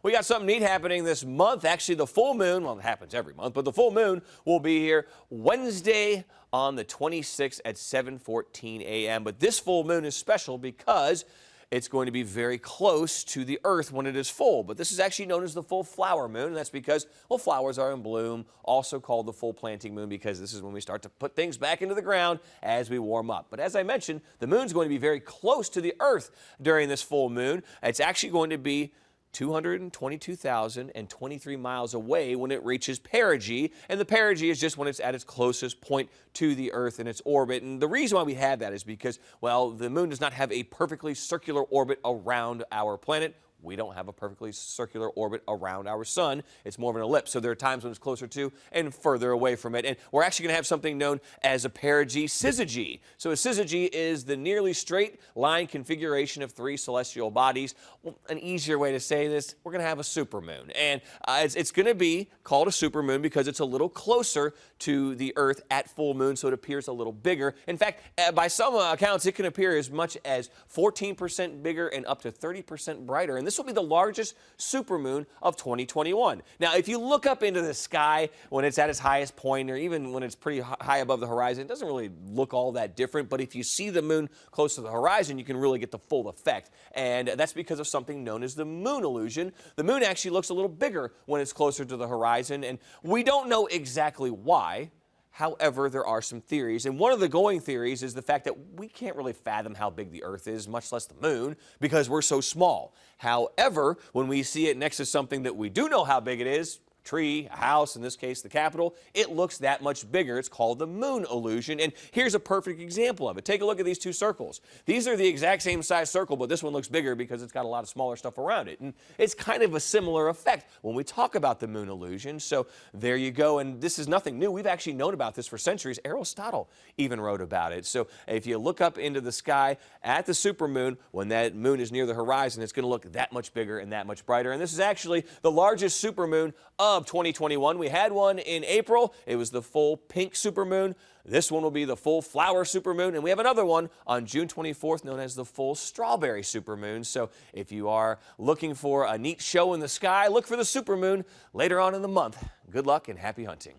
We got something neat happening this month. Actually, the full moon, well, it happens every month, but the full moon will be here Wednesday on the 26th at 7:14 a.m. But this full moon is special because it's going to be very close to the Earth when it is full. But this is actually known as the full flower moon, and that's because, well, flowers are in bloom, also called the full planting moon because this is when we start to put things back into the ground as we warm up. But as I mentioned, the moon's going to be very close to the Earth during this full moon. It's actually going to be 222,023 miles away when it reaches perigee, and the perigee is just when it's at its closest point to the Earth in its orbit. And the reason why we have that is because, well, the moon does not have a perfectly circular orbit around our planet. We don't have a perfectly circular orbit around our sun. It's more of an ellipse. So there are times when it's closer to and further away from it. And we're actually going to have something known as a perigee syzygy. So a syzygy is the nearly straight line configuration of three celestial bodies. Well, an easier way to say this, we're going to have a supermoon. And it's going to be called a supermoon because it's a little closer to the Earth at full moon, so it appears a little bigger. In fact, by some accounts, it can appear as much as 14% bigger and up to 30% brighter. And this will be the largest supermoon of 2021. Now, if you look up into the sky when it's at its highest point, or even when it's pretty high above the horizon, it doesn't really look all that different. But if you see the moon close to the horizon, you can really get the full effect. And that's because of something known as the moon illusion. The moon actually looks a little bigger when it's closer to the horizon, and we don't know exactly why. However, there are some theories, and one of the going theories is the fact that we can't really fathom how big the Earth is, much less the moon, because we're so small. However, when we see it next to something that we do know how big it is, tree, a house, in this case the Capitol, it looks that much bigger. It's called the moon illusion, and here's a perfect example of it. Take a look at these two circles. These are the exact same size circle, but this one looks bigger because it's got a lot of smaller stuff around it, and it's kind of a similar effect when we talk about the moon illusion. So there you go, and this is nothing new. We've actually known about this for centuries. Aristotle even wrote about it. So if you look up into the sky at the supermoon, when that moon is near the horizon, it's going to look that much bigger and that much brighter, and this is actually the largest supermoon of 2021. We had one in April. It was the full pink supermoon. This one will be the full flower supermoon, and we have another one on June 24th known as the full strawberry supermoon. So if you are looking for a neat show in the sky, look for the supermoon later on in the month. Good luck and happy hunting.